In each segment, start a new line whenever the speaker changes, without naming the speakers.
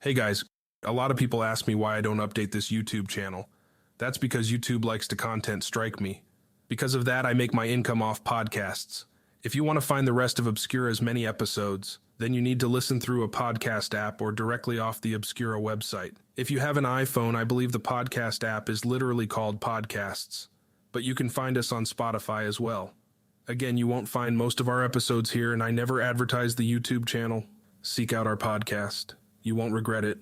Hey guys, a lot of people ask me why I don't update this YouTube channel. That's because YouTube likes to content strike me. Because of that, I make my income off podcasts. If you want to find the rest of Obscura's many episodes, then you need to listen through a podcast app or directly off the Obscura website. If you have an iPhone, I believe the podcast app is literally called Podcasts. But you can find us on Spotify as well. Again, you won't find most of our episodes here, and I never advertise the YouTube channel. Seek out our podcast. You won't regret it.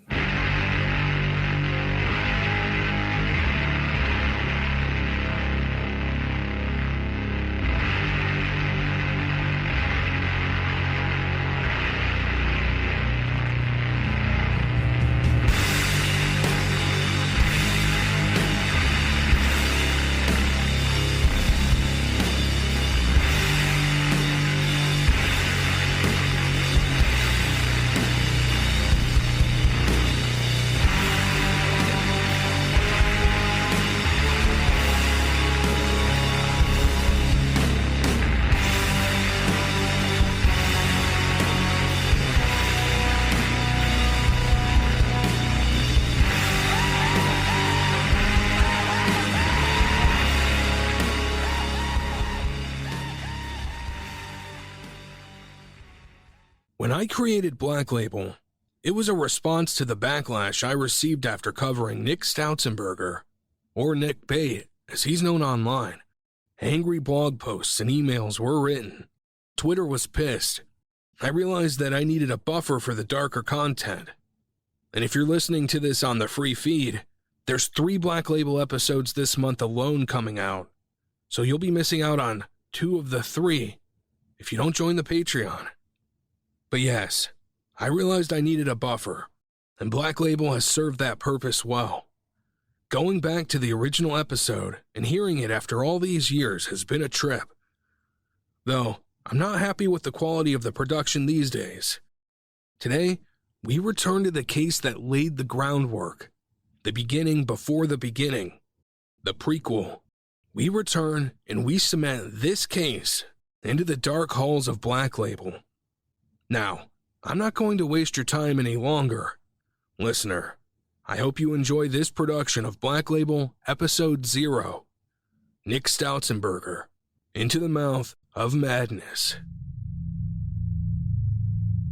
When I created Black Label, it was a response to the backlash I received after covering Nick Stoutzenberger, or Nick Bate, as he's known online. Angry blog posts and emails were written. Twitter was pissed. I realized that I needed a buffer for the darker content. And if you're listening to this on the free feed, there's 3 Black Label episodes this month alone coming out. So you'll be missing out on 2 of the 3 if you don't join the Patreon. But yes, I realized I needed a buffer, and Black Label has served that purpose well. Going back to the original episode and hearing it after all these years has been a trip. Though, I'm not happy with the quality of the production these days. Today, we return to the case that laid the groundwork, the beginning before the beginning, the prequel. We return and we cement this case into the dark halls of Black Label. Now, I'm not going to waste your time any longer. Listener, I hope you enjoy this production of Black Label Episode 0, Nick Stoutzenberger, Into the Mouth of Madness.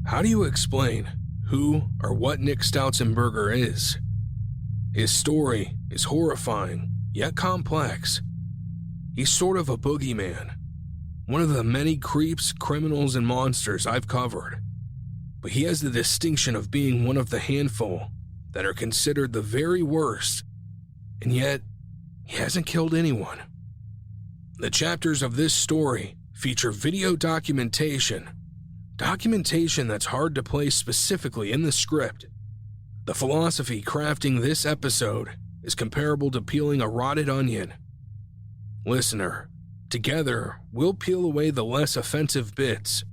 How do you explain who or what Nick Stoutzenberger is? His story is horrifying, yet complex. He's sort of a boogeyman. One of the many creeps, criminals, and monsters I've covered. But he has the distinction of being one of the handful that are considered the very worst, and yet he hasn't killed anyone. The chapters of this story feature video documentation that's hard to place specifically in the script. The philosophy crafting this episode is comparable to peeling a rotted onion. Listener, together, we'll peel away the less offensive bits.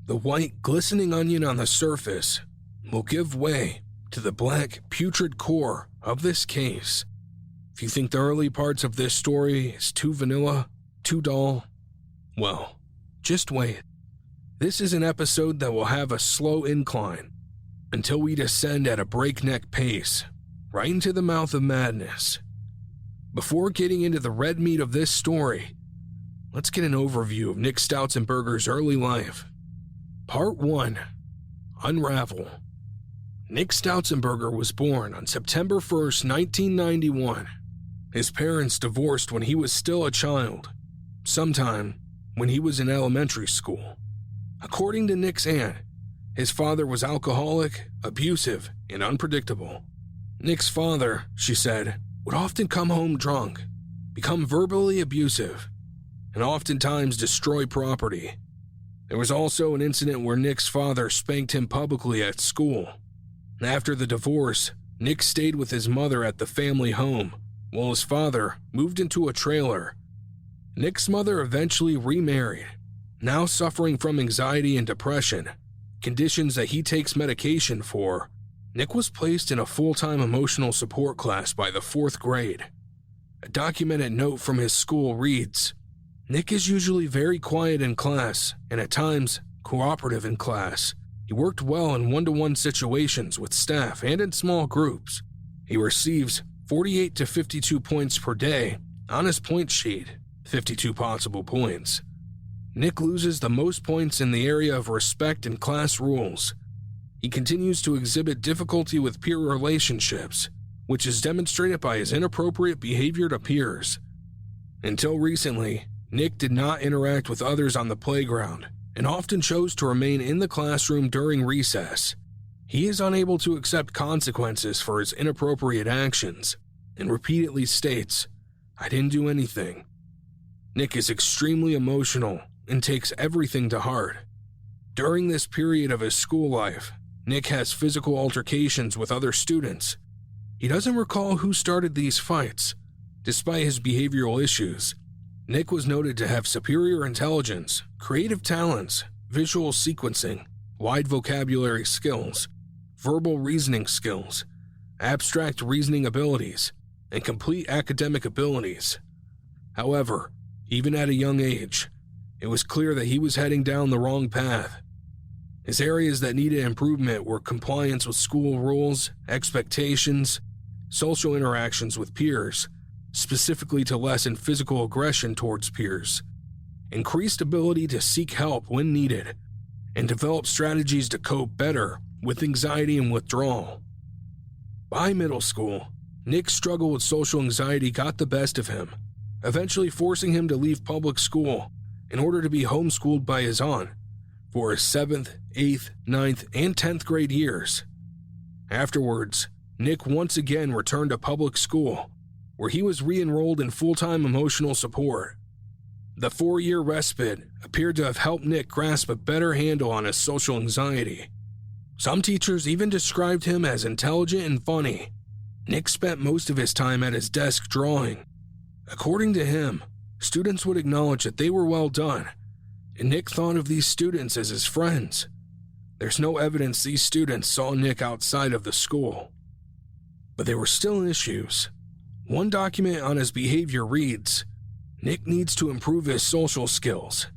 The white, glistening onion on the surface will give way to the black, putrid core of this case. If you think the early parts of this story is too vanilla, too dull, well, just wait. This is an episode that will have a slow incline until we descend at a breakneck pace, right into the mouth of madness. Before getting into the red meat of this story, let's get an overview of Nick Stoutzenberger's early life. Part 1. Unravel. Nick Stoutzenberger was born on September 1st, 1991. His parents divorced when he was still a child, sometime when he was in elementary school. According to Nick's aunt, his father was alcoholic, abusive, and unpredictable. Nick's father, she said, would often come home drunk, become verbally abusive, and oftentimes destroy property. There was also an incident where Nick's father spanked him publicly at school. After the divorce, Nick stayed with his mother at the family home, while his father moved into a trailer. Nick's mother eventually remarried, now suffering from anxiety and depression, conditions that he takes medication for. Nick was placed in a full-time emotional support class by the 4th grade. A documented note from his school reads, "Nick is usually very quiet in class and at times cooperative in class. He worked well in one-to-one situations with staff and in small groups. He receives 48 to 52 points per day on his point sheet, 52 possible points. Nick loses the most points in the area of respect and class rules. He continues to exhibit difficulty with peer relationships, which is demonstrated by his inappropriate behavior to peers. Until recently, Nick did not interact with others on the playground and often chose to remain in the classroom during recess. He is unable to accept consequences for his inappropriate actions and repeatedly states, "I didn't do anything." Nick is extremely emotional and takes everything to heart. During this period of his school life, Nick has physical altercations with other students. He doesn't recall who started these fights. Despite his behavioral issues, Nick was noted to have superior intelligence, creative talents, visual sequencing, wide vocabulary skills, verbal reasoning skills, abstract reasoning abilities, and complete academic abilities. However, even at a young age, it was clear that he was heading down the wrong path. His areas that needed improvement were compliance with school rules, expectations, social interactions with peers, specifically to lessen physical aggression towards peers, increased ability to seek help when needed, and develop strategies to cope better with anxiety and withdrawal. By middle school, Nick's struggle with social anxiety got the best of him, eventually forcing him to leave public school in order to be homeschooled by his aunt for his 7th, 8th, 9th, and 10th grade years. Afterwards, Nick once again returned to public school, where he was re-enrolled in full-time emotional support. The 4-year respite appeared to have helped Nick grasp a better handle on his social anxiety. Some teachers even described him as intelligent and funny. Nick spent most of his time at his desk drawing. According to him, students would acknowledge that they were well done, and Nick thought of these students as his friends. There's no evidence these students saw Nick outside of the school. But there were still issues. One document on his behavior reads, "Nick needs to improve his social skills."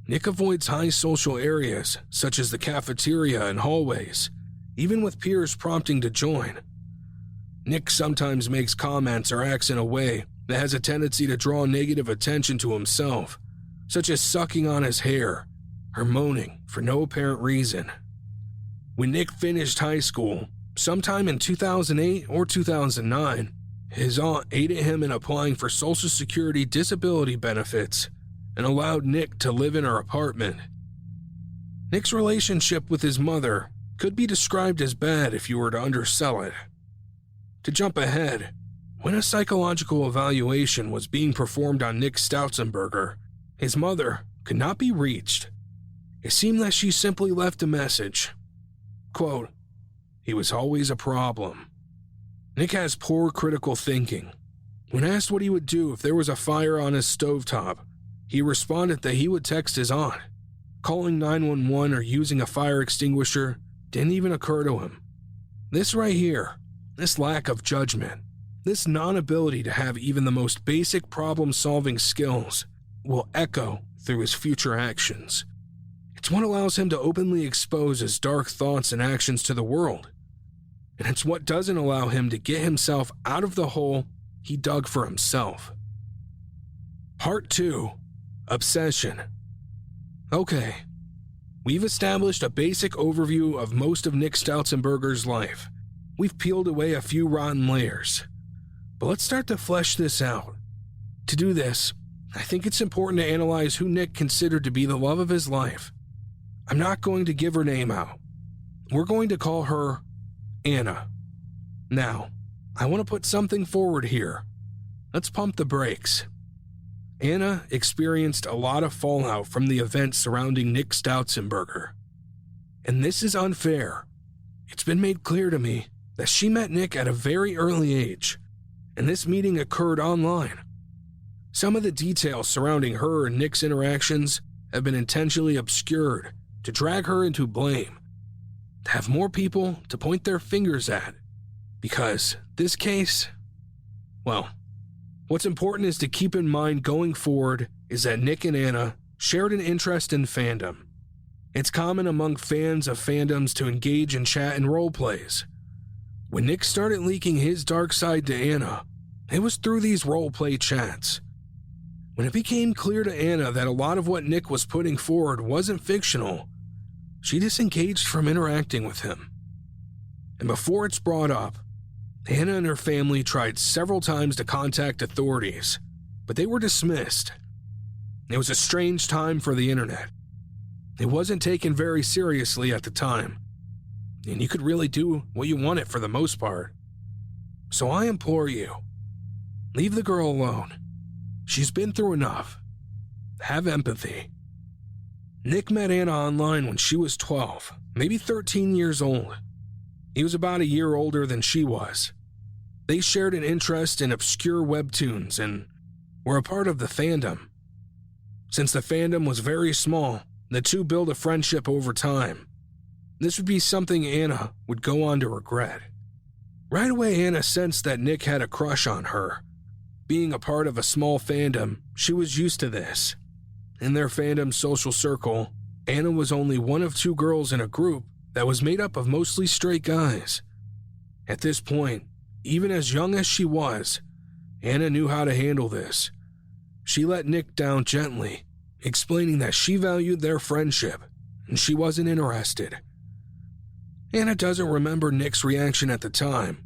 Nick avoids high social areas, such as the cafeteria and hallways, even with peers prompting to join. Nick sometimes makes comments or acts in a way that has a tendency to draw negative attention to himself, such as sucking on his hair or moaning for no apparent reason. When Nick finished high school, sometime in 2008 or 2009, his aunt aided him in applying for Social Security disability benefits and allowed Nick to live in her apartment. Nick's relationship with his mother could be described as bad if you were to undersell it. To jump ahead, when a psychological evaluation was being performed on Nick Stoutzenberger, his mother could not be reached. It seemed that she simply left a message. Quote, "He was always a problem." Nick has poor critical thinking. When asked what he would do if there was a fire on his stovetop, he responded that he would text his aunt. Calling 911 or using a fire extinguisher didn't even occur to him. This right here, this lack of judgment, this non-ability to have even the most basic problem-solving skills will echo through his future actions. It's what allows him to openly expose his dark thoughts and actions to the world. And it's what doesn't allow him to get himself out of the hole he dug for himself. Part 2. Obsession. Okay, we've established a basic overview of most of Nick Stoutzenberger's life. We've peeled away a few rotten layers. But let's start to flesh this out. To do this, I think it's important to analyze who Nick considered to be the love of his life. I'm not going to give her name out. We're going to call her Anna. Now, I want to put something forward here. Let's pump the brakes. Anna experienced a lot of fallout from the events surrounding Nick Stoutzenberger. And this is unfair. It's been made clear to me that she met Nick at a very early age, and this meeting occurred online. Some of the details surrounding her and Nick's interactions have been intentionally obscured to drag her into blame, to have more people to point their fingers at, because this case, well, what's important is to keep in mind going forward is that Nick and Anna shared an interest in fandom. It's common among fans of fandoms to engage in chat and roleplays. When Nick started leaking his dark side to Anna, it was through these roleplay chats. When it became clear to Anna that a lot of what Nick was putting forward wasn't fictional, she disengaged from interacting with him. And before it's brought up, Anna and her family tried several times to contact authorities, but they were dismissed. It was a strange time for the internet. It wasn't taken very seriously at the time, and you could really do what you wanted for the most part. So I implore you, leave the girl alone. She's been through enough. Have empathy. Nick met Anna online when she was 12, maybe 13 years old. He was about a year older than she was. They shared an interest in obscure webtoons and were a part of the fandom. Since the fandom was very small, the two built a friendship over time. This would be something Anna would go on to regret. Right away, Anna sensed that Nick had a crush on her. Being a part of a small fandom, she was used to this. In their fandom's social circle, Anna was only one of two girls in a group that was made up of mostly straight guys. At this point, even as young as she was, Anna knew how to handle this. She let Nick down gently, explaining that she valued their friendship and she wasn't interested. Anna doesn't remember Nick's reaction at the time.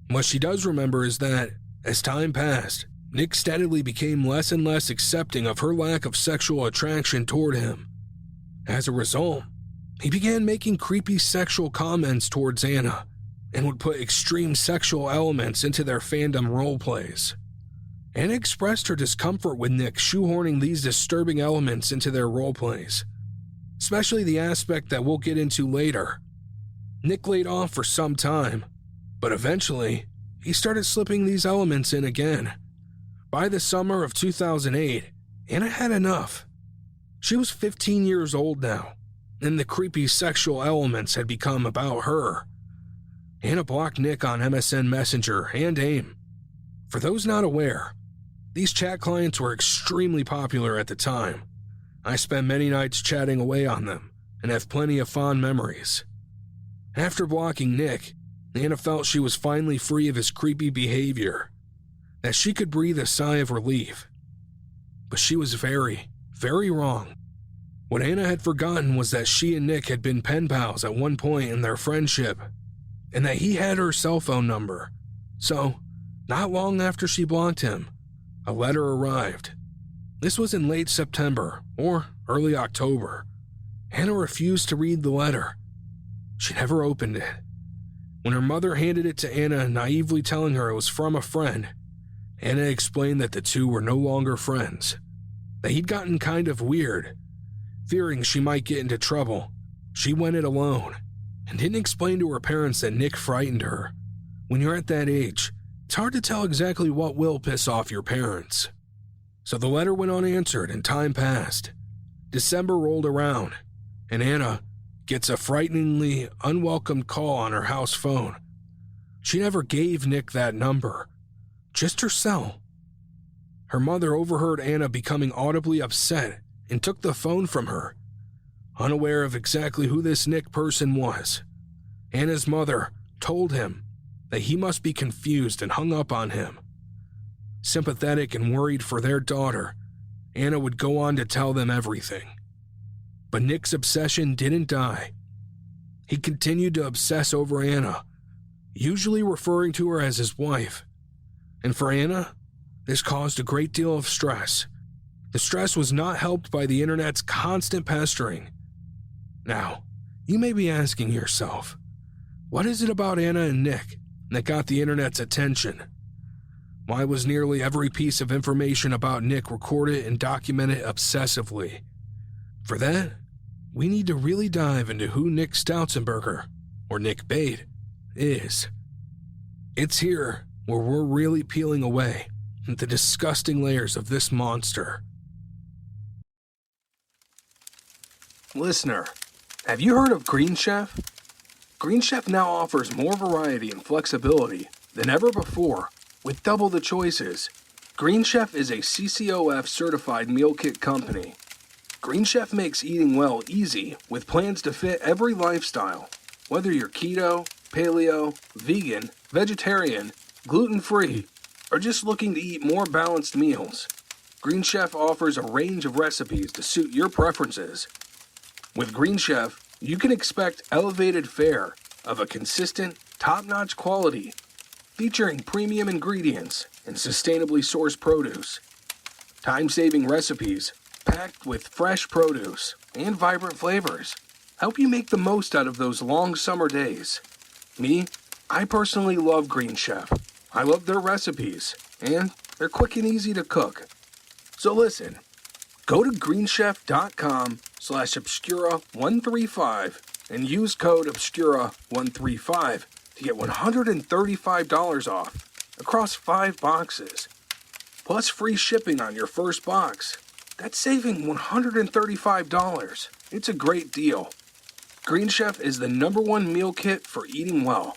What she does remember is that, as time passed, Nick steadily became less and less accepting of her lack of sexual attraction toward him. As a result, he began making creepy sexual comments towards Anna and would put extreme sexual elements into their fandom roleplays. Anna expressed her discomfort with Nick shoehorning these disturbing elements into their roleplays, especially the aspect that we'll get into later. Nick laid off for some time, but eventually, he started slipping these elements in again. By the summer of 2008, Anna had enough. She was 15 years old now, and the creepy sexual elements had become about her. Anna blocked Nick on MSN Messenger and AIM. For those not aware, these chat clients were extremely popular at the time. I spent many nights chatting away on them and have plenty of fond memories. After blocking Nick, Anna felt she was finally free of his creepy behavior, that she could breathe a sigh of relief. But she was very, very wrong. What Anna had forgotten was that she and Nick had been pen pals at one point in their friendship, and that he had her cell phone number. So, not long after she blocked him, a letter arrived. This was in late September or early October. Anna refused to read the letter. She never opened it. When her mother handed it to Anna, naively telling her it was from a friend, Anna explained that the two were no longer friends, that he'd gotten kind of weird. Fearing she might get into trouble, she went it alone and didn't explain to her parents that Nick frightened her. When you're at that age, it's hard to tell exactly what will piss off your parents. So the letter went unanswered and time passed. December rolled around, and Anna gets a frighteningly unwelcome call on her house phone. She never gave Nick that number, just her cell. Her mother overheard Anna becoming audibly upset and took the phone from her. Unaware of exactly who this Nick person was, Anna's mother told him that he must be confused and hung up on him. Sympathetic and worried for their daughter, Anna would go on to tell them everything. But Nick's obsession didn't die. He continued to obsess over Anna, usually referring to her as his wife. And for Anna, this caused a great deal of stress. The stress was not helped by the internet's constant pestering. Now, you may be asking yourself, what is it about Anna and Nick that got the internet's attention? Why was nearly every piece of information about Nick recorded and documented obsessively? For that, we need to really dive into who Nick Stoutzenberger, or Nick Bate, is. It's here where we're really peeling away the disgusting layers of this monster. Listener, have you heard of Green Chef? Green Chef now offers more variety and flexibility than ever before with double the choices. Green Chef is a CCOF certified meal kit company. Green Chef makes eating well easy with plans to fit every lifestyle. Whether you're keto, paleo, vegan, vegetarian, gluten-free, or just looking to eat more balanced meals, Green Chef offers a range of recipes to suit your preferences. With Green Chef, you can expect elevated fare of a consistent, top-notch quality, featuring premium ingredients and sustainably sourced produce. Time-saving recipes packed with fresh produce and vibrant flavors help you make the most out of those long summer days. Me, I personally love Green Chef. I love their recipes, and they're quick and easy to cook. So listen, go to greenchef.com/obscura135 and use code obscura135 to get $135 off across 5 boxes, plus free shipping on your first box. That's saving $135. It's a great deal. Green Chef is the #1 meal kit for eating well.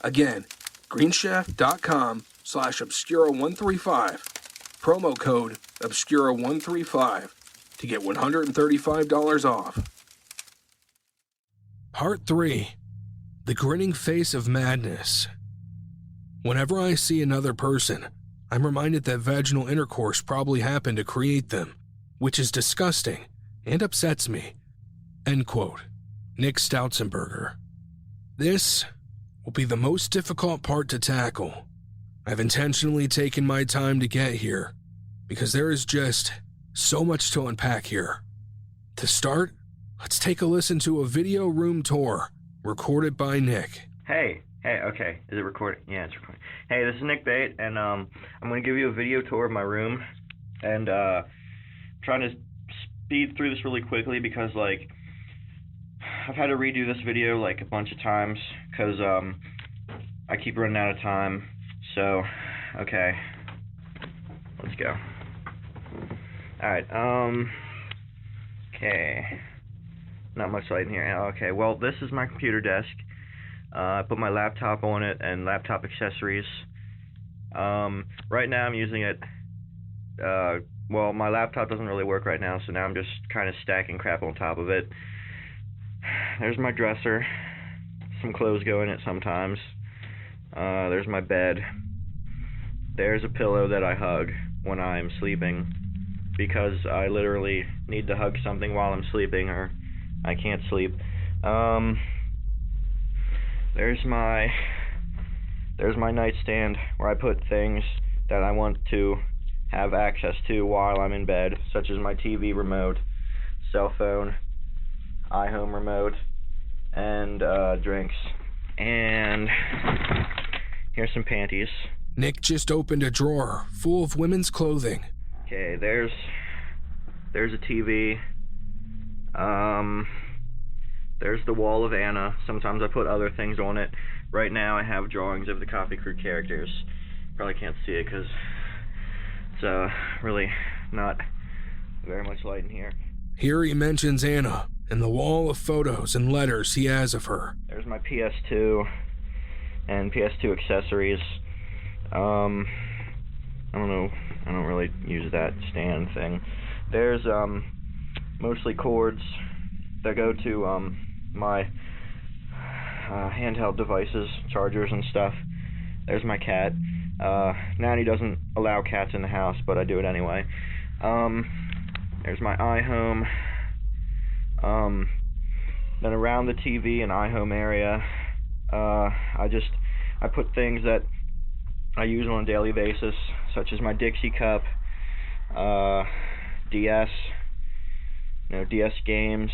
Again, greenchef.com/obscura135, promo code obscura135 to get $135 off.
Part 3. The Grinning Face of Madness. Whenever I see another person, I'm reminded that vaginal intercourse probably happened to create them, which is disgusting and upsets me. End quote. Nick Stoutzenberger. This will be the most difficult part to tackle. I've intentionally taken my time to get here because there is just so much to unpack here. To start, let's take a listen to a video room tour recorded by Nick.
Hey, okay. Is it recording? Yeah, it's recording. Hey, this is Nick Bate, and I'm going to give you a video tour of my room, and trying to speed through this really quickly because, like, I've had to redo this video, like, a bunch of times because I keep running out of time. So, okay. Let's go. Alright, okay. Not much light in here. Okay, well, this is my computer desk. I put my laptop on it and laptop accessories. Right now I'm using it, well, my laptop doesn't really work right now, so now I'm just kind of stacking crap on top of it. There's my dresser. Some clothes go in it sometimes. There's my bed. There's a pillow that I hug when I'm sleeping because I literally need to hug something while I'm sleeping or I can't sleep. There's my nightstand where I put things that I want to have access to while I'm in bed, such as my TV remote, cell phone, iHome remote, and drinks. And here's some panties.
Nick just opened a drawer full of women's clothing.
Okay, there's a TV. There's the wall of Anna. Sometimes I put other things on it. Right now I have drawings of the Coffee Crew characters. Probably can't see it because it's really not very much light in here.
Here he mentions Anna and the wall of photos and letters he has of her.
There's my PS2 and PS2 accessories. I don't know. I don't really use that stand thing. There's mostly cords that go to my handheld devices, chargers and stuff. There's my cat. Nanny doesn't allow cats in the house, but I do it anyway. There's my iHome. Then around the TV and iHome area, I put things that I use on a daily basis, such as my Dixie cup, DS, DS games.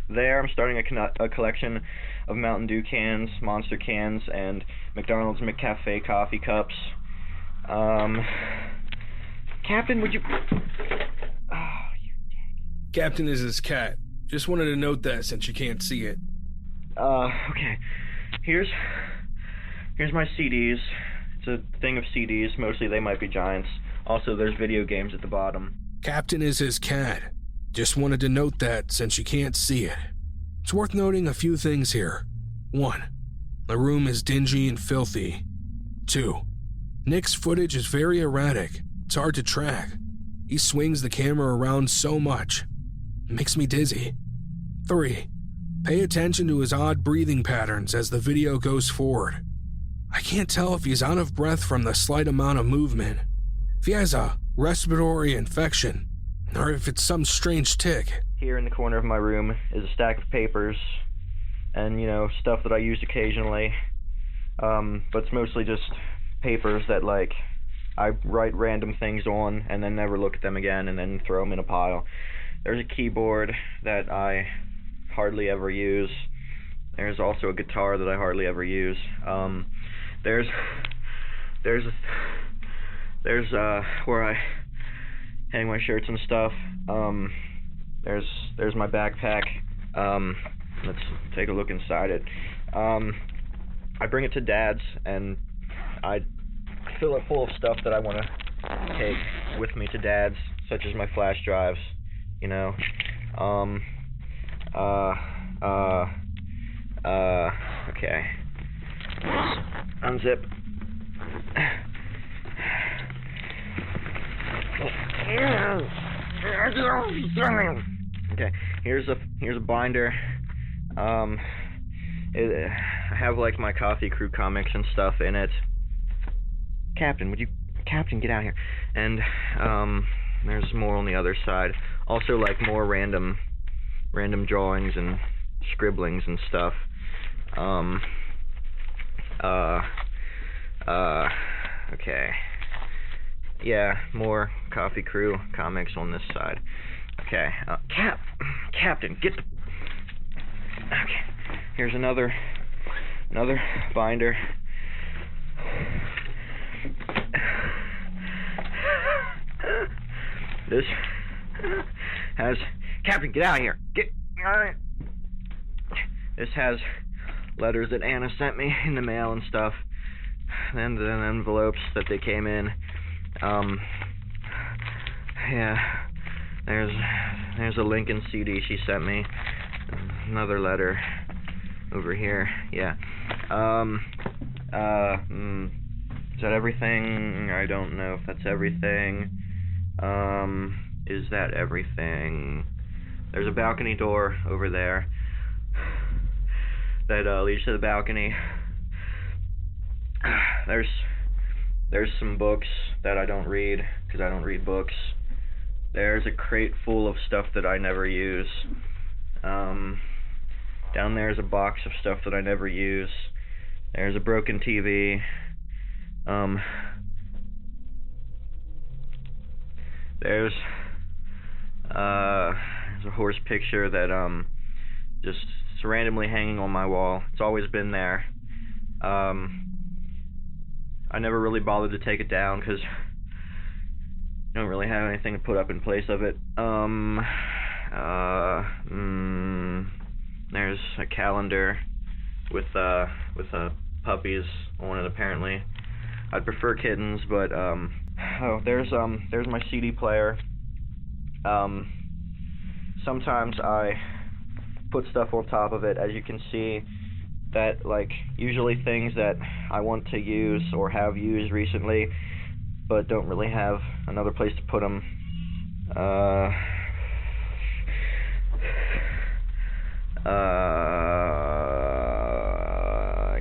There, I'm starting a collection of Mountain Dew cans, Monster cans, and McDonald's McCafe coffee cups. Captain, would you... Oh, you dick.
Captain is his cat. Just wanted to note that since you can't see it.
Okay. Here's my CDs. It's a thing of CDs. Mostly they might be Giants. Also, there's video games at the bottom.
Captain is his cat. Just wanted to note that since you can't see it. It's worth noting a few things here. 1. The room is dingy and filthy. 2. Nick's footage is very erratic. It's hard to track.
He swings the camera around so much. It makes me dizzy. 3. Pay attention to his odd breathing patterns as the video goes forward. I can't tell if he's out of breath from the slight amount of movement, if he has a respiratory infection, or if it's some strange tic.
Here in the corner of my room is a stack of papers and, stuff that I use occasionally. But it's mostly just papers that, I write random things on and then never look at them again and then throw them in a pile. There's a keyboard that I hardly ever use. There's also a guitar that I hardly ever use. There's where I hang my shirts and stuff. There's my backpack. Let's take a look inside it. I bring it to Dad's and I fill it full of stuff that I want to take with me to Dad's, such as my flash drives, okay. Let's unzip. Okay, here's a binder. I have my Coffee Crew comics and stuff in it. Captain, get out here. And there's more on the other side. Also more random drawings and scribblings and stuff. Okay. Yeah, more Coffee Crew comics on this side. Okay, Captain, get the... Okay, here's another binder. This has... Captain, get out of here! This has letters that Anna sent me in the mail and stuff. And then envelopes that they came in. Yeah. There's a Lincoln CD she sent me. Another letter over here. Yeah. Is that everything? I don't know if that's everything. Is that everything? There's a balcony door over there that leads to the balcony. There's some books that I don't read because I don't read books. There's a crate full of stuff that I never use. Down there's a box of stuff that I never use. There's a broken TV. There's a horse picture that just randomly hanging on my wall. It's always been there. I never really bothered to take it down because I don't really have anything to put up in place of it. There's a calendar with puppies on it apparently. I'd prefer kittens, but there's my CD player. Sometimes I put stuff on top of it, as you can see, that usually things that I want to use or have used recently, but don't really have another place to put them. I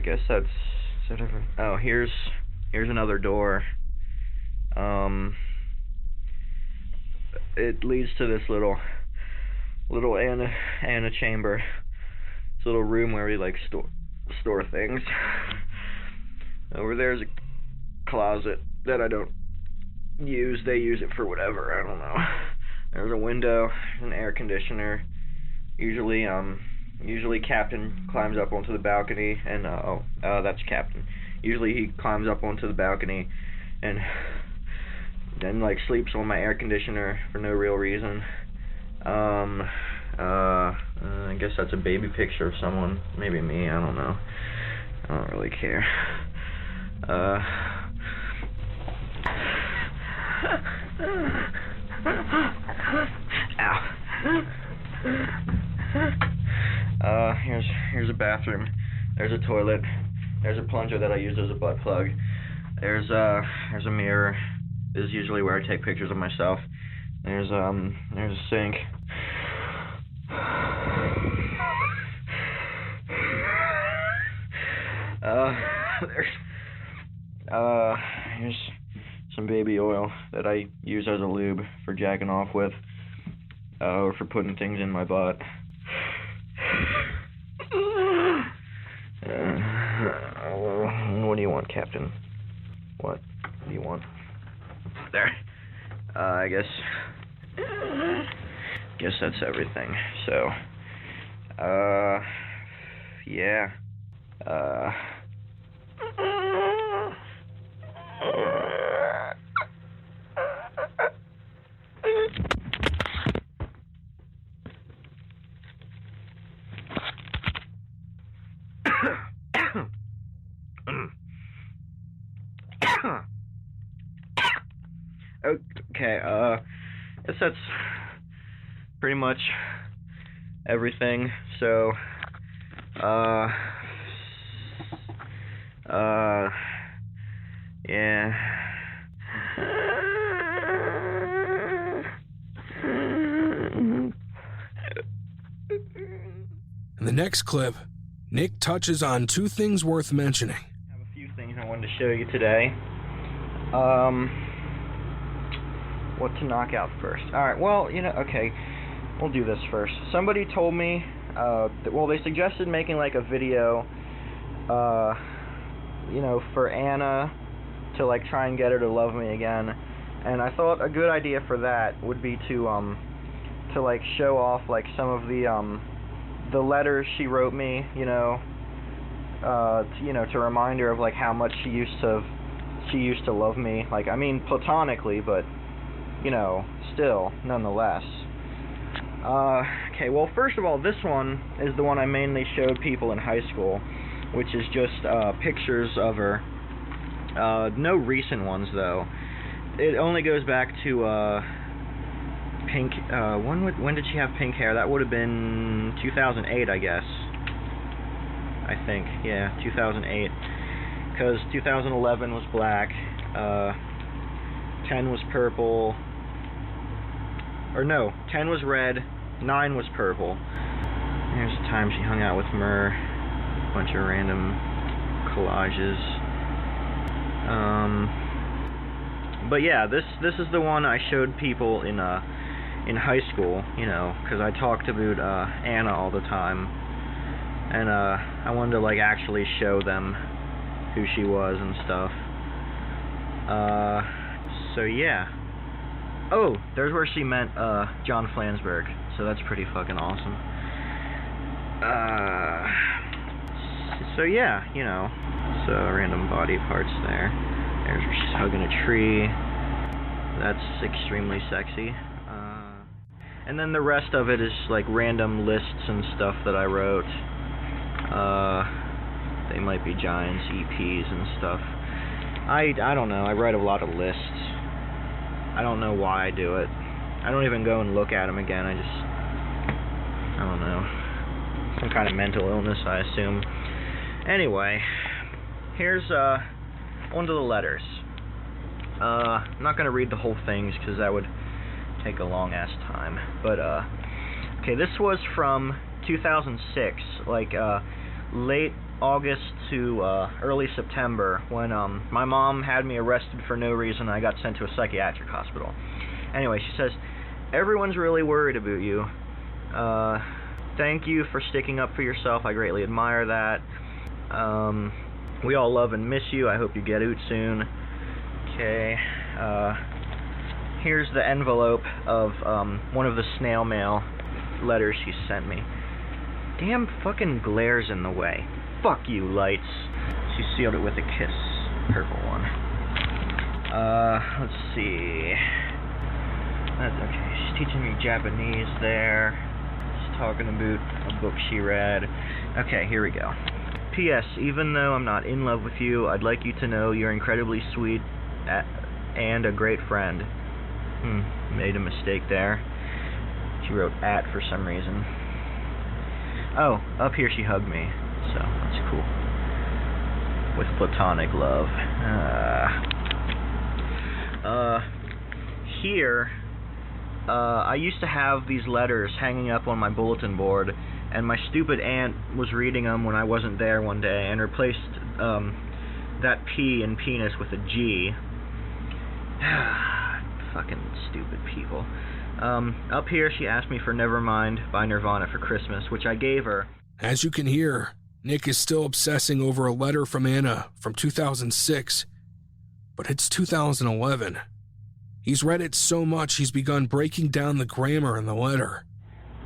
guess that's... Oh, here's another door. It leads to this little Anna chamber. It's a little room where we store things. Over there's a closet that I don't use. They use it for whatever, I don't know. There's a window, an air conditioner. Usually Captain climbs up onto the balcony and that's Captain. Usually he climbs up onto the balcony and then sleeps on my air conditioner for no real reason. I guess that's a baby picture of someone, maybe me, I don't know. I don't really care. Ow. Here's a bathroom. There's a toilet. There's a plunger that I use as a butt plug. There's a mirror. This is usually where I take pictures of myself. There's a sink. Here's some baby oil that I use as a lube for jacking off with, or for putting things in my butt. What do you want, Captain? What do you want? There. I guess that's everything. So, yeah. Okay, guess that's pretty much everything. So, yeah.
In the next clip, Nick touches on two things worth mentioning.
I have a few things I wanted to show you today. What to knock out first? Alright, well, okay, we'll do this first. Somebody told me, they suggested making like a video, for Anna to like try and get her to love me again. And I thought a good idea for that would be to like show off like some of the letters she wrote me, to remind her of like how much she used to love me. Like, I mean, platonically, but still, nonetheless. Okay, well, first of all, this one is the one I mainly showed people in high school, which is just pictures of her. No recent ones, though. It only goes back to pink. When did she have pink hair? That would have been 2008, I guess. I think, yeah, 2008. Because 2011 was black. 10 was purple. Or no, 10 was red, 9 was purple. There's the time she hung out with Myrrh. A bunch of random collages. But yeah, this is the one I showed people in high school, because I talked about Anna all the time. And I wanted to like actually show them who she was and stuff. So yeah. Oh, there's where she met John Flansburgh, so that's pretty fucking awesome. So yeah, so random body parts there. There's where she's hugging a tree. That's extremely sexy. And then the rest of it is like random lists and stuff that I wrote. They might be Giants, EPs and stuff. I don't know, I write a lot of lists. I don't know why I do it. I don't even go and look at them again. I don't know. Some kind of mental illness, I assume. Anyway, here's one of the letters. I'm not going to read the whole things because that would take a long-ass time. But, okay, this was from 2006, like late August to early September, when my mom had me arrested for no reason. I got sent to a psychiatric hospital. Anyway, she says, "Everyone's really worried about you. Thank you for sticking up for yourself. I greatly admire that. We all love and miss you. I hope you get out soon." Okay. Here's the envelope of one of the snail mail letters she sent me. Damn fucking glare's in the way. Fuck you, lights. She sealed it with a kiss. Purple one. Let's see. That's okay. She's teaching me Japanese there. She's talking about a book she read. Okay, here we go. P.S. Even though I'm not in love with you, I'd like you to know you're incredibly sweet and a great friend. Made a mistake there. She wrote "at" for some reason. Oh, up here she hugged me, so that's cool. With platonic love. Here I used to have these letters hanging up on my bulletin board, and my stupid aunt was reading them when I wasn't there one day and replaced that P in penis with a G. Fucking stupid people. Up here, she asked me for Nevermind by Nirvana for Christmas, which I gave her.
As you can hear, Nick is still obsessing over a letter from Anna from 2006, but it's 2011. He's read it so much he's begun breaking down the grammar in the letter.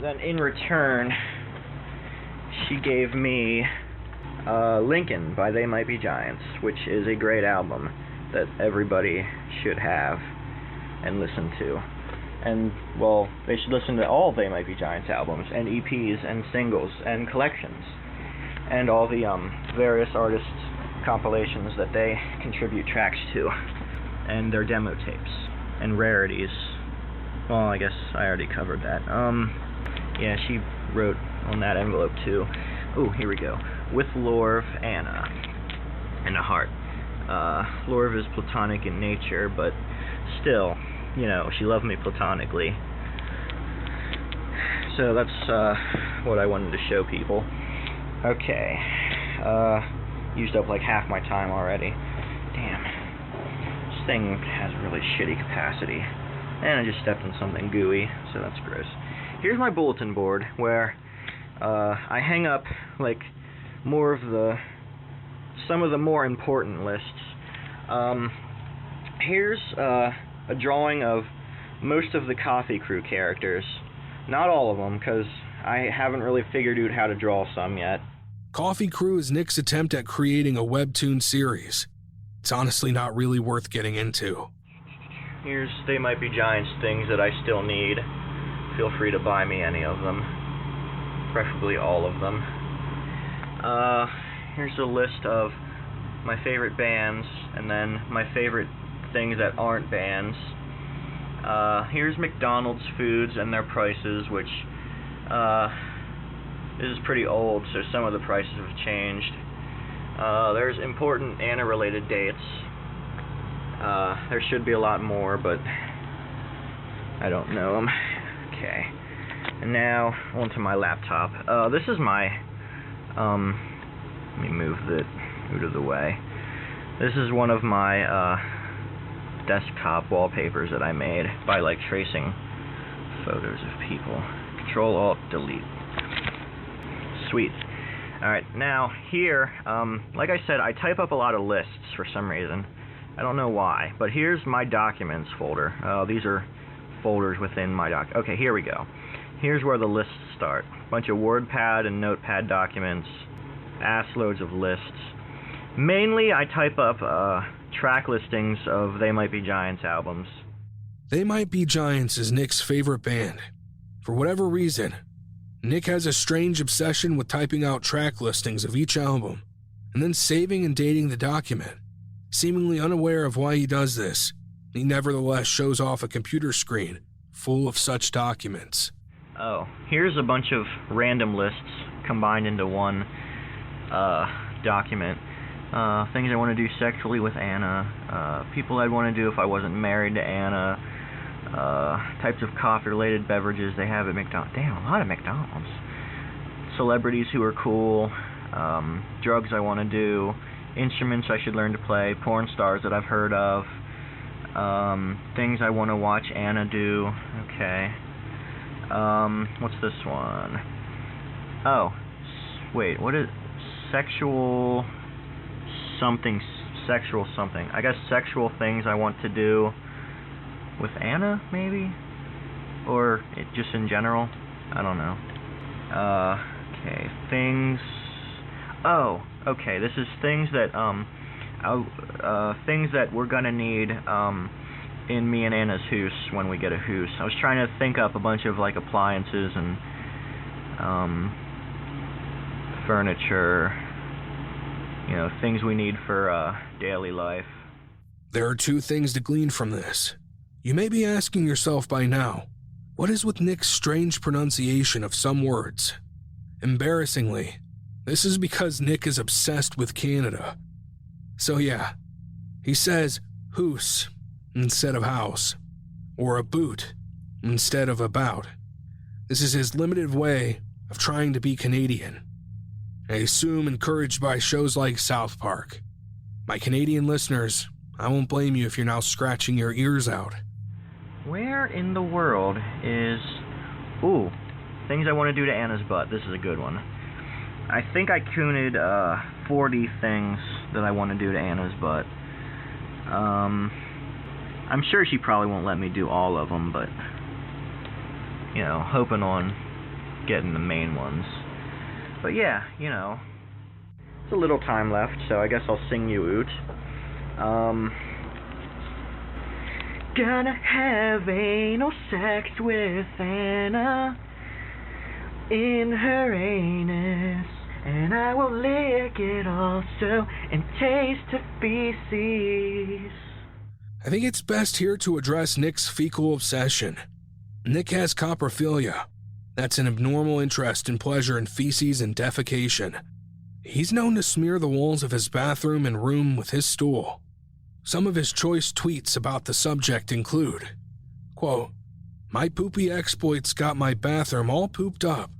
Then in return, she gave me Lincoln by They Might Be Giants, which is a great album that everybody should have and listen to. And, well, they should listen to all They Might Be Giants albums, and EPs, and singles, and collections, and all the various artists' compilations that they contribute tracks to, and their demo tapes, and rarities. Well, I guess I already covered that. Yeah, she wrote on that envelope, too. Ooh, here we go. With Lorv, Anna, and a heart. Lorv is platonic in nature, but still, you know, she loved me platonically. So that's what I wanted to show people. Okay. Used up like half my time already. Damn. This thing has really shitty capacity. And I just stepped in something gooey, so that's gross. Here's my bulletin board where I hang up like some of the more important lists. Here's a drawing of most of the Coffee Crew characters. Not all of them, because I haven't really figured out how to draw some yet.
Coffee Crew is Nick's attempt at creating a webtoon series. It's honestly not really worth getting into.
Here's They Might Be Giants things that I still need. Feel free to buy me any of them. Preferably all of them. Here's a list of my favorite bands, and then my favorite things that aren't bands. Here's McDonald's foods and their prices, which is pretty old, so some of the prices have changed. There's important Anna-related dates. There should be a lot more, but I don't know them. Okay. And now, onto my laptop. This is my, let me move it out of the way. This is one of my, desktop wallpapers that I made by, like, tracing photos of people. Control-Alt-Delete. Sweet. Alright, now, here, like I said, I type up a lot of lists for some reason. I don't know why, but here's my documents folder. These are folders within my Okay, here we go. Here's where the lists start. Bunch of WordPad and Notepad documents. Ass loads of lists. Mainly, I type up track listings of They Might Be Giants albums.
They Might Be Giants is Nick's favorite band. For whatever reason, Nick has a strange obsession with typing out track listings of each album, and then saving and dating the document. Seemingly unaware of why he does this, he nevertheless shows off a computer screen full of such documents.
Oh, here's a bunch of random lists combined into one document. Things I want to do sexually with Anna, people I'd want to do if I wasn't married to Anna, types of coffee-related beverages they have at McDonald's. Damn, a lot of McDonald's. Celebrities who are cool, drugs I want to do, instruments I should learn to play, porn stars that I've heard of, things I want to watch Anna do. Okay. What's this one? Oh, wait, what is sexual something? I guess sexual things I want to do with Anna, maybe? Or just in general? I don't know. Okay, things. Oh, okay, this is things that, things that we're gonna need, in me and Anna's house when we get a house. I was trying to think up a bunch of, like, appliances and, furniture, you know, things we need for, daily life.
There are two things to glean from this. You may be asking yourself by now, what is with Nick's strange pronunciation of some words? Embarrassingly, this is because Nick is obsessed with Canada. So yeah, he says hoose instead of house, or a boot instead of about. This is his limited way of trying to be Canadian. I assume encouraged by shows like South Park. My Canadian listeners, I won't blame you if you're now scratching your ears out.
Where in the world is... Ooh, things I want to do to Anna's butt. This is a good one. I think I counted 40 things that I want to do to Anna's butt. I'm sure she probably won't let me do all of them, but, you know, hoping on getting the main ones. But yeah, you know, it's a little time left, so I guess I'll sing you out. Gonna have anal sex with Anna in her anus, and I will lick it also and taste her feces.
I think it's best here to address Nick's fecal obsession. Nick has coprophilia. That's an abnormal interest in pleasure in feces and defecation. He's known to smear the walls of his bathroom and room with his stool. Some of his choice tweets about the subject include, quote, "My poopy exploits got my bathroom all pooped up.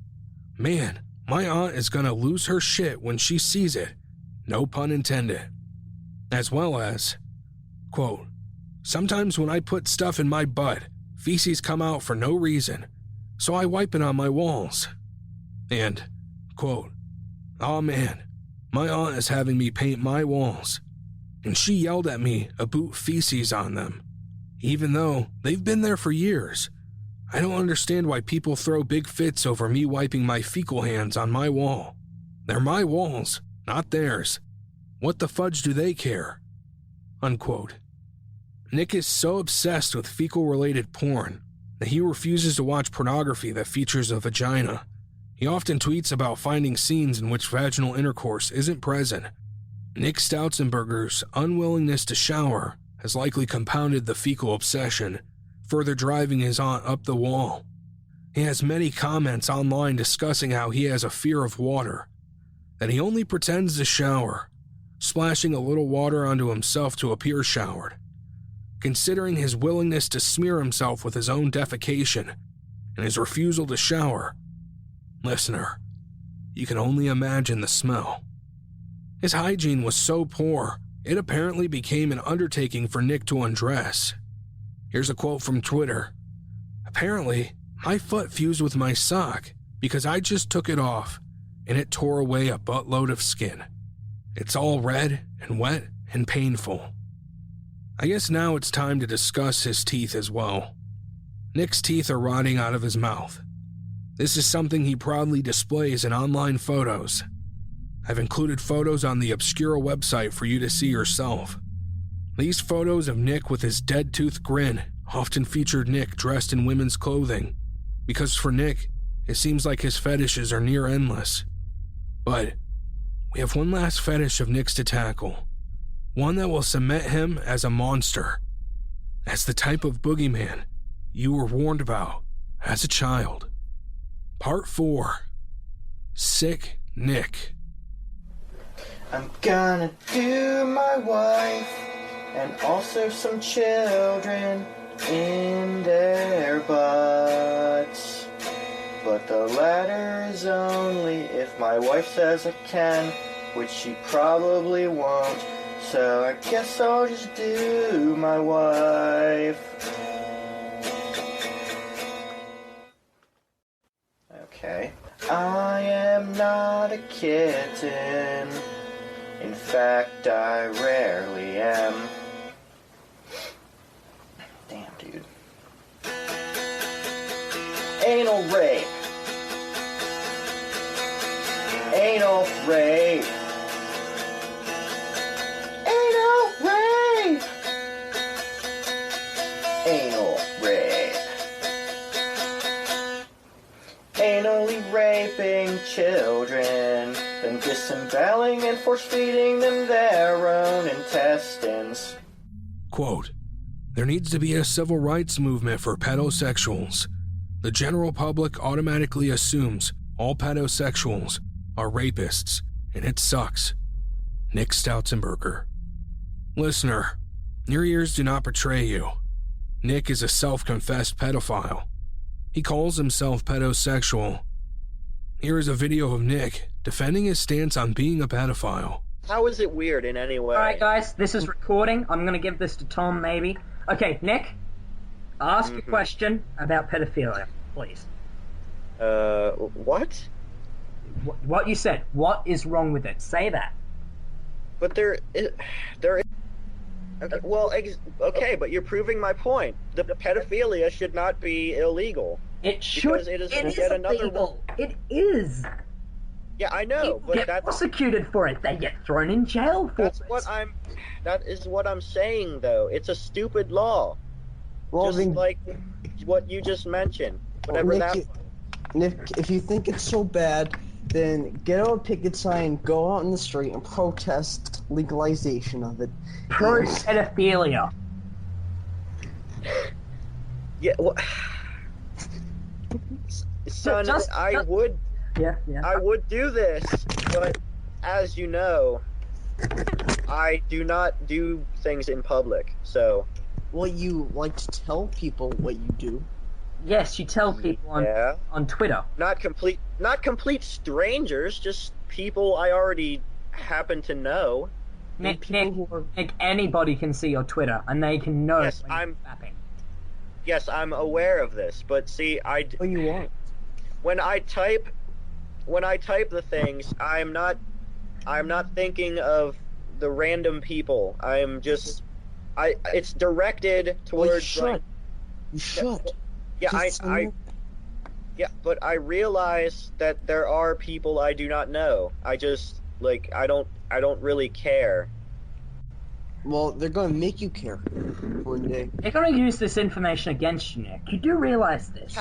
Man, my aunt is gonna lose her shit when she sees it. No pun intended." As well as, quote, "Sometimes when I put stuff in my butt, feces come out for no reason, so I wipe it on my walls." And, quote, "Aw man, my aunt is having me paint my walls, and she yelled at me about feces on them, even though they've been there for years. I don't understand why people throw big fits over me wiping my fecal hands on my wall. They're my walls, not theirs. What the fudge do they care?" Unquote. Nick is so obsessed with fecal-related porn that he refuses to watch pornography that features a vagina. He often tweets about finding scenes in which vaginal intercourse isn't present. Nick Stoutzenberger's unwillingness to shower has likely compounded the fecal obsession, further driving his aunt up the wall. He has many comments online discussing how he has a fear of water, that he only pretends to shower, splashing a little water onto himself to appear showered. Considering his willingness to smear himself with his own defecation and his refusal to shower, listener, you can only imagine the smell. His hygiene was so poor, it apparently became an undertaking for Nick to undress. Here's a quote from Twitter. "Apparently, my foot fused with my sock because I just took it off and it tore away a buttload of skin. It's all red and wet and painful." I guess now it's time to discuss his teeth as well. Nick's teeth are rotting out of his mouth. This is something he proudly displays in online photos. I've included photos on the Obscura website for you to see yourself. These photos of Nick with his dead tooth grin often featured Nick dressed in women's clothing, because for Nick, it seems like his fetishes are near endless. But we have one last fetish of Nick's to tackle, one that will cement him as a monster, as the type of boogeyman you were warned about as a child. Part 4. Sick Nick.
I'm gonna do my wife and also some children in their butts. But the latter is only if my wife says I can, which she probably won't. So I guess I'll just do my wife. Okay. I am not a kitten. In fact, I rarely am. Damn, dude. Anal rape. Anal rape. Anal rape. Anal rape. Anally raping children, then disemboweling and force-feeding them their own intestines.
Quote, "There needs to be a civil rights movement for pedosexuals. The general public automatically assumes all pedosexuals are rapists, and it sucks." Nick Stoutzenberger. Listener, your ears do not betray you. Nick is a self-confessed pedophile He calls himself pedosexual. Here is a video of Nick defending his stance on being a pedophile.
How is it weird in any way?
Alright guys, this is recording. I'm gonna give this to Tom, maybe. Okay, Nick, ask a question about pedophilia, please.
What?
What you said. What is wrong with it? Say that.
But there is... Okay, well, but you're proving my point. The pedophilia should not be illegal.
It should.
Because it is yet another
illegal. It is.
Yeah, I know,
People
but
get
that's...
prosecuted for it. They get thrown in jail for it.
That is what I'm saying, though. It's a stupid law.
Well,
Just
then,
like what you just mentioned.
well,
Whatever
Nick, if you think it's so bad, then get out a picket sign, go out in the street, and protest legalization of it.
Pro pedophilia.
Yeah, well... Son, I would do this, but as you know, I do not do things in public, so...
Well, you like to tell people what you do.
Yes, you tell people on Twitter.
Not complete strangers, just people I already happen to know.
Nick, anybody can see your Twitter, and they can know
Yes,
when you're fapping.
Yes, I'm aware of this, but see,
What you want?
when I type the things, I'm not thinking of the random people. I'm just it's directed towards
Well, you should.
Yeah, yeah, but I realize that there are people I do not know. I just I don't really care.
Well, they're gonna make you care one day.
They're going to use this information against you, Nick. You do realize this.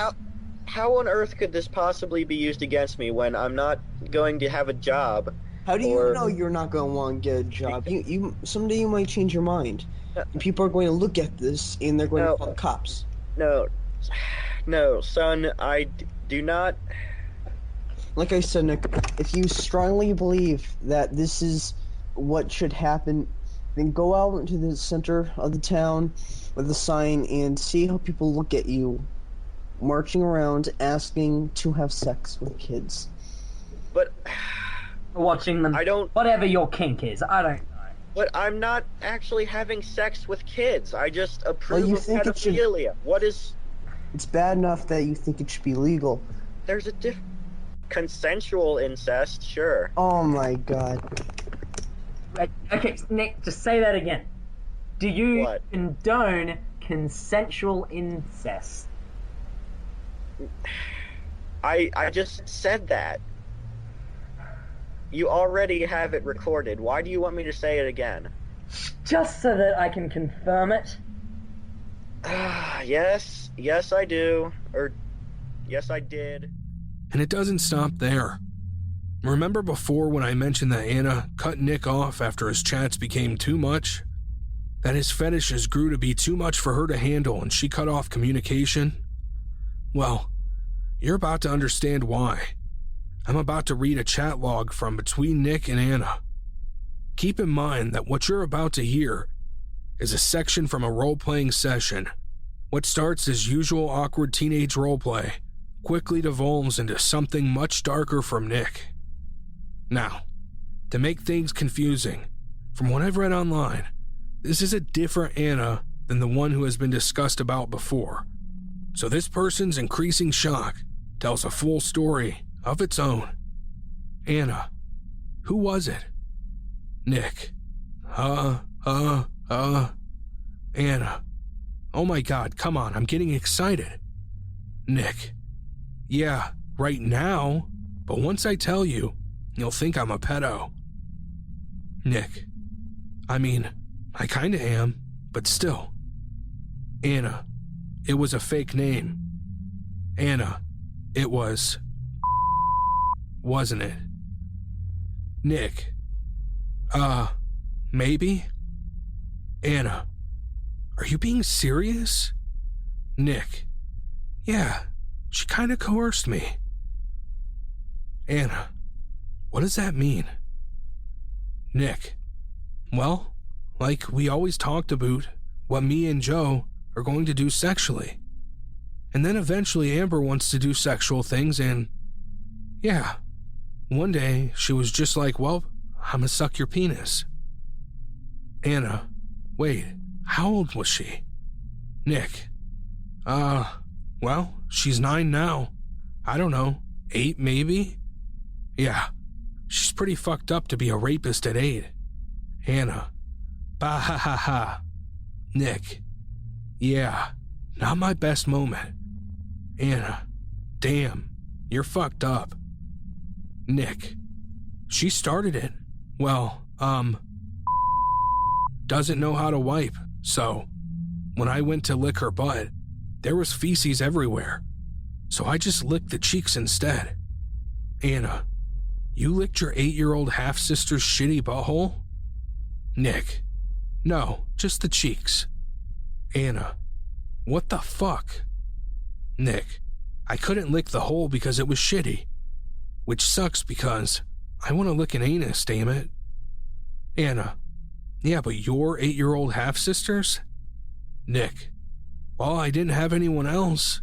How on earth could this possibly be used against me when I'm not going to have a job?
How do you know you're not gonna want to get a job? You someday you might change your mind, and people are going to look at this and they're going to call the cops.
No, son, I do not.
Like I said, Nick, if you strongly believe that this is what should happen, then go out into the center of the town with a sign and see how people look at you, marching around asking to have sex with kids.
But
Watching them. Whatever your kink is, I don't know.
But I'm not actually having sex with kids. I just approve
you
of
think it should-
pedophilia.
It's bad enough that you think it should be legal.
There's a consensual incest, sure.
Oh my god.
Right, okay, Nick, just say that again. Do you
What?
condone consensual incest?
I just said that. You already have it recorded. Why do you want me to say it again?
Just so that I can confirm it.
Yes I do. Or, yes I did.
And it doesn't stop there. Remember before when I mentioned that Anna cut Nick off after his chats became too much? That his fetishes grew to be too much for her to handle and she cut off communication? Well, you're about to understand why. I'm about to read a chat log from between Nick and Anna. Keep in mind that what you're about to hear is a section from a role-playing session. What starts as usual awkward teenage roleplay quickly devolves into something much darker from Nick. Now, to make things confusing, from what I've read online, this is a different Anna than the one who has been discussed about before. So this person's increasing shock tells a full story of its own. Anna. Who was it? Nick. Anna. Oh my god, come on, I'm getting excited. Nick. Yeah, right now, but once I tell you, you'll think I'm a pedo. Nick. I mean, I kinda am, but still. Anna. It was a fake name. Anna. It was... wasn't it? Nick. Maybe? Anna. Are you being serious? Nick. Yeah, she kinda coerced me. Anna. What does that mean? Nick. Well, like we always talked about what me and Joe are going to do sexually. And then eventually Amber wants to do sexual things, and yeah, one day she was just like, well, I'm gonna suck your penis. Anna, wait, how old was she? Nick, well, she's 9 now. I don't know, 8 maybe? Yeah, she's pretty fucked up to be a rapist at 8. Anna, bah ha ha ha. Nick, yeah, not my best moment. Anna, damn, you're fucked up. Nick, she started it. Well, doesn't know how to wipe, so when I went to lick her butt, there was feces everywhere, so I just licked the cheeks instead. Anna, you licked your 8-year-old half-sister's shitty butthole? Nick, no, just the cheeks. Anna, what the fuck? Nick, I couldn't lick the hole because it was shitty, which sucks because I want to lick an anus, damn it. Anna, yeah, but your 8-year-old half-sisters? Nick, well, I didn't have anyone else.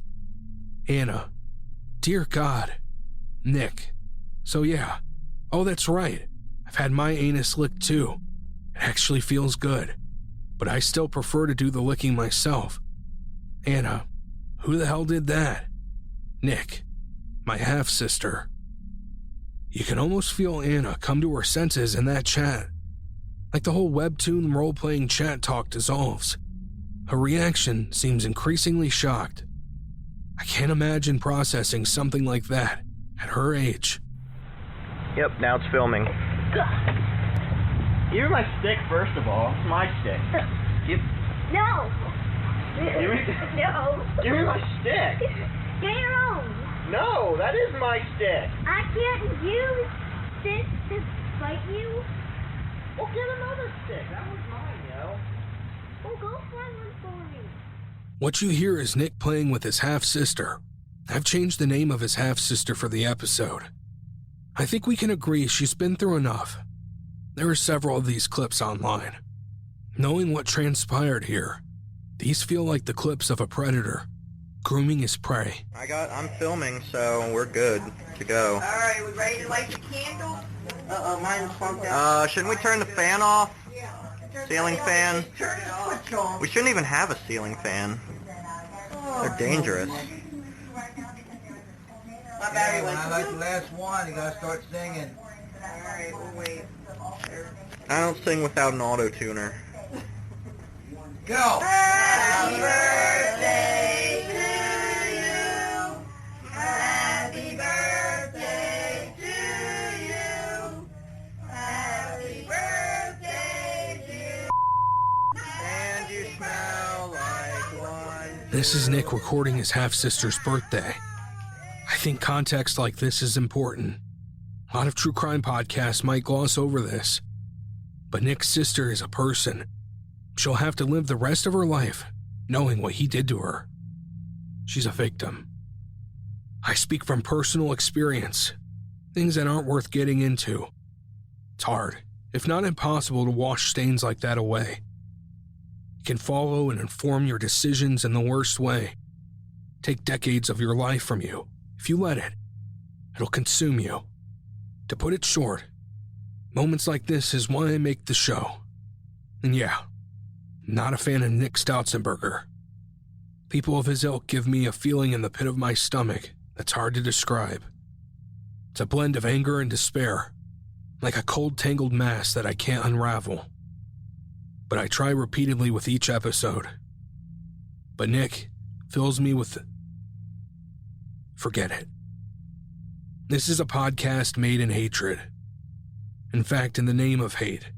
Anna, dear God. Nick, so yeah, oh, that's right. I've had my anus licked too. It actually feels good, but I still prefer to do the licking myself. Anna, who the hell did that? Nick, my half-sister. You can almost feel Anna come to her senses in that chat. Like the whole webtoon role-playing chat talk dissolves. Her reaction seems increasingly shocked. I can't imagine processing something like that at her age.
Yep, now it's filming. Give me my stick, first of all. It's my stick.
No.
Give me,
No.
give me my stick.
Get your own.
No, that is my stick.
I can't use this to fight you.
Well, get another stick. That was mine, yo.
Well, go find one for me.
What you hear is Nick playing with his half-sister. I've changed the name of his half-sister for the episode. I think we can agree she's been through enough. There are several of these clips online. Knowing what transpired here, these feel like the clips of a predator grooming his prey.
I'm filming, so we're good to go.
Alright, we ready to light the candle? Mine's funked out.
Shouldn't we turn the fan off? Ceiling fan?
Turn the switch on.
We shouldn't even have a ceiling fan. They're dangerous.
My battery
When
went.
I like the last one, you gotta start singing.
Alright, we'll wait.
I don't sing without an auto-tuner.
Go!
Happy birthday to you. Happy birthday to you. Happy birthday, dear.
And you smell like one.
This is Nick recording his half-sister's birthday. I think context like this is important. A lot of true crime podcasts might gloss over this. But Nick's sister is a person. She'll have to live the rest of her life knowing what he did to her. She's a victim. I speak from personal experience. Things that aren't worth getting into. It's hard, if not impossible, to wash stains like that away. It can follow and inform your decisions in the worst way. Take decades of your life from you. If you let it, it'll consume you. To put it short, moments like this is why I make the show. And yeah, I'm not a fan of Nick Stoutzenberger. People of his ilk give me a feeling in the pit of my stomach that's hard to describe. It's a blend of anger and despair, like a cold tangled mass that I can't unravel. But I try repeatedly with each episode. But Nick fills me with... Forget it. This is a podcast made in hatred. In fact, in the name of hate.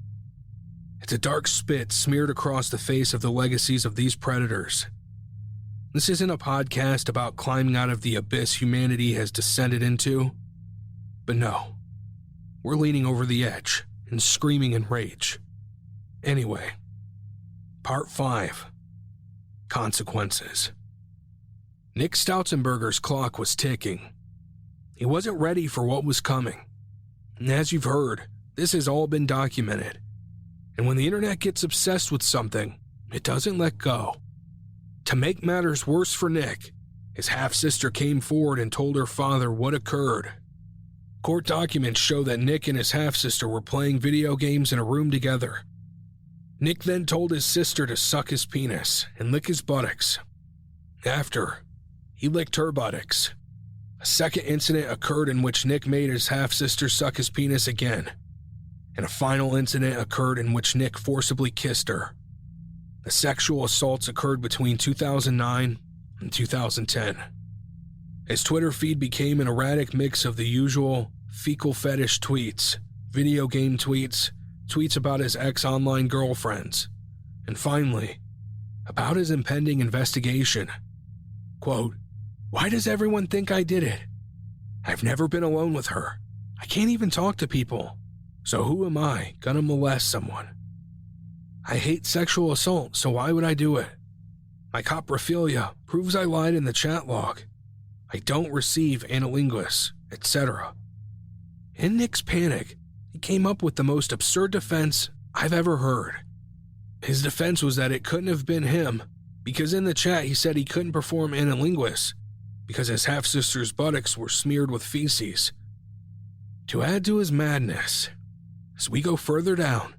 It's a dark spit smeared across the face of the legacies of these predators. This isn't a podcast about climbing out of the abyss humanity has descended into. But no, we're leaning over the edge and screaming in rage. Anyway, Part 5. Consequences. Nick Stoutzenberger's clock was ticking. He wasn't ready for what was coming. And as you've heard, this has all been documented. And when the internet gets obsessed with something, it doesn't let go. To make matters worse for Nick, his half-sister came forward and told her father what occurred. Court documents show that Nick and his half-sister were playing video games in a room together. Nick then told his sister to suck his penis and lick his buttocks. After, he licked her buttocks. A second incident occurred in which Nick made his half-sister suck his penis again, and a final incident occurred in which Nick forcibly kissed her. The sexual assaults occurred between 2009 and 2010. His Twitter feed became an erratic mix of the usual fecal fetish tweets, video game tweets, tweets about his ex-online girlfriends, and finally, about his impending investigation. Quote, "Why does everyone think I did it? I've never been alone with her. I can't even talk to people. So who am I gonna molest someone? I hate sexual assault, so why would I do it? My coprophilia proves I lied in the chat log. I don't receive analinguus, etc." In Nick's panic, he came up with the most absurd defense I've ever heard. His defense was that it couldn't have been him, because in the chat he said he couldn't perform analinguus because his half-sister's buttocks were smeared with feces. To add to his madness, as we go further down,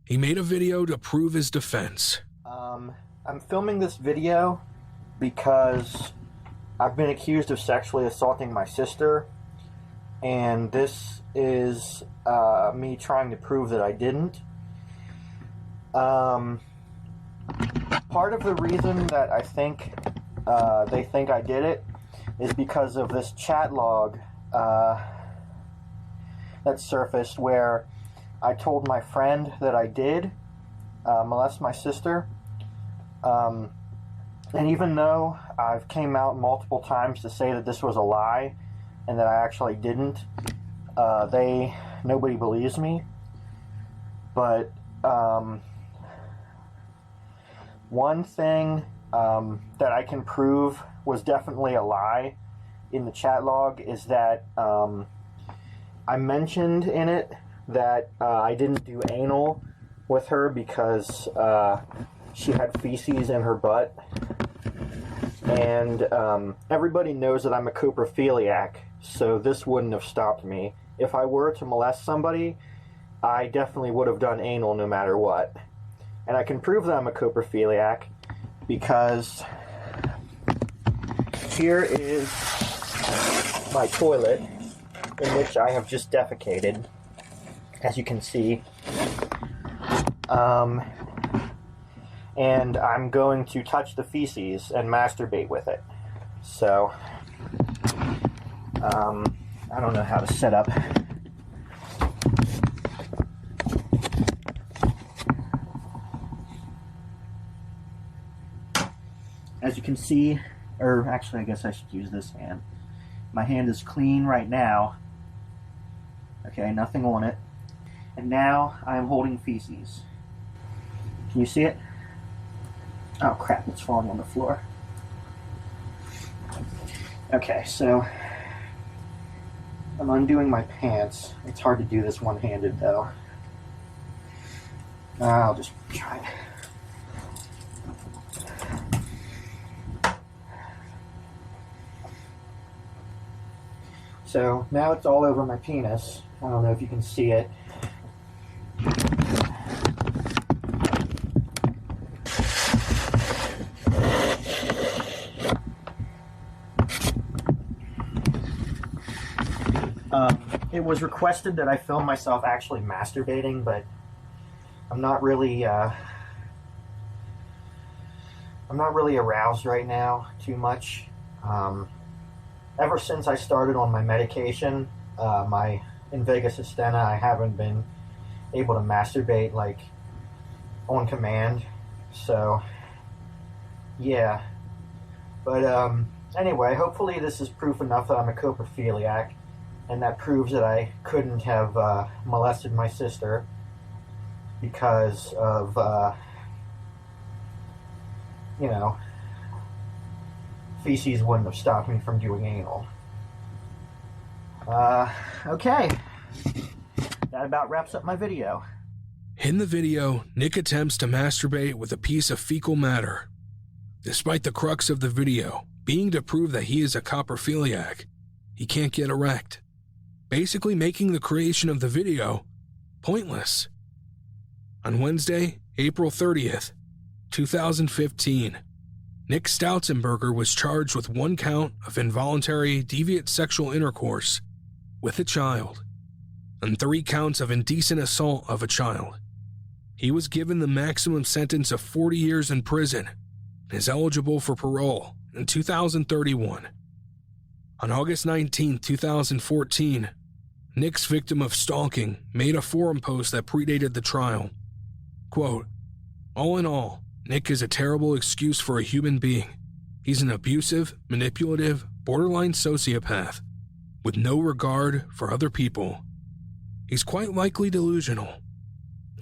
he made a video to prove his defense.
I'm filming this video because I've been accused of sexually assaulting my sister, and this is me trying to prove that I didn't. Part of the reason that I think they think I did it is because of this chat log that surfaced where I told my friend that I did molest my sister. And even though I've came out multiple times to say that this was a lie and that I actually didn't, nobody believes me. But one thing that I can prove was definitely a lie in the chat log is that I mentioned in it that I didn't do anal with her because she had feces in her butt. And everybody knows that I'm a coprophiliac, so this wouldn't have stopped me. If I were to molest somebody, I definitely would have done anal no matter what. And I can prove that I'm a coprophiliac because here is my toilet in which I have just defecated, as you can see. And I'm going to touch the feces and masturbate with it. So, I don't know how to set up. As you can see, or actually I guess I should use this hand. My hand is clean right now. Okay, nothing on it. And now I am holding feces. Can you see it? Oh crap, it's falling on the floor. Okay, so I'm undoing my pants. It's hard to do this one-handed though. I'll just try it. So now it's all over my penis. I don't know if you can see it. It was requested that I film myself actually masturbating, but I'm not really aroused right now too much. Ever since I started on my medication, my Invega Sustenna, I haven't been able to masturbate like on command. So yeah, but anyway, hopefully this is proof enough that I'm a coprophiliac. And that proves that I couldn't have molested my sister because of, feces wouldn't have stopped me from doing anal. Okay. That about wraps up my video.
In the video, Nick attempts to masturbate with a piece of fecal matter. Despite the crux of the video being to prove that he is a coprophiliac. He can't get erect, basically making the creation of the video pointless. On Wednesday, April 30th, 2015, Nick Stoutzenberger was charged with 1 count of involuntary deviant sexual intercourse with a child and 3 counts of indecent assault of a child. He was given the maximum sentence of 40 years in prison and is eligible for parole in 2031. On August 19, 2014, Nick's victim of stalking made a forum post that predated the trial. Quote, "All in all, Nick is a terrible excuse for a human being. He's an abusive, manipulative, borderline sociopath with no regard for other people. He's quite likely delusional.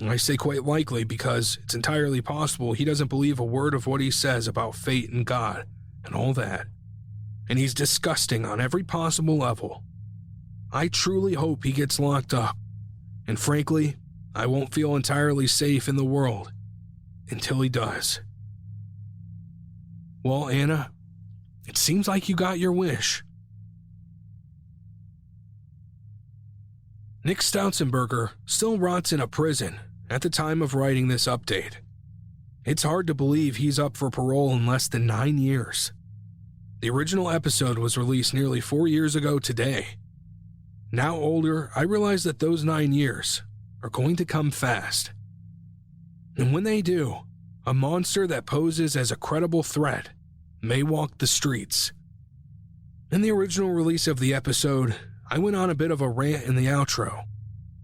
I say quite likely because it's entirely possible he doesn't believe a word of what he says about fate and God and all that. And he's disgusting on every possible level. I truly hope he gets locked up. And frankly, I won't feel entirely safe in the world until he does." Well, Anna, it seems like you got your wish. Nick Stoutzenberger still rots in a prison at the time of writing this update. It's hard to believe he's up for parole in less than 9 years. The original episode was released nearly 4 years ago today. Now older, I realize that those 9 years are going to come fast. And when they do, a monster that poses as a credible threat may walk the streets. In the original release of the episode, I went on a bit of a rant in the outro,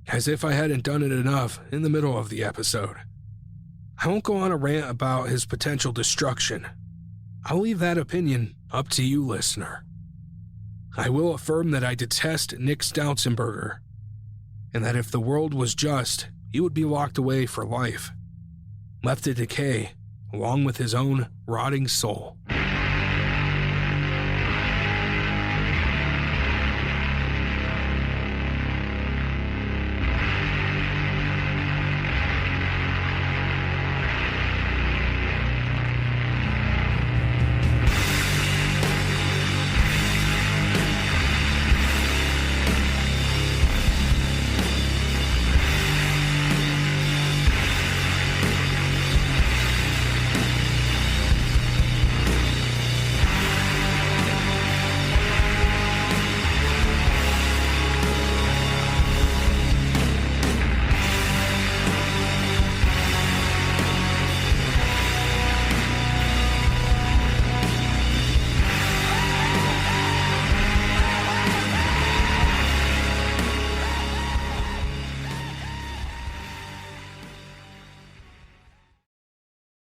as if I hadn't done it enough in the middle of the episode. I won't go on a rant about his potential destruction. I'll leave that opinion up to you, listener. I will affirm that I detest Nick Stoutzenberger, and that if the world was just, he would be locked away for life, left to decay along with his own rotting soul.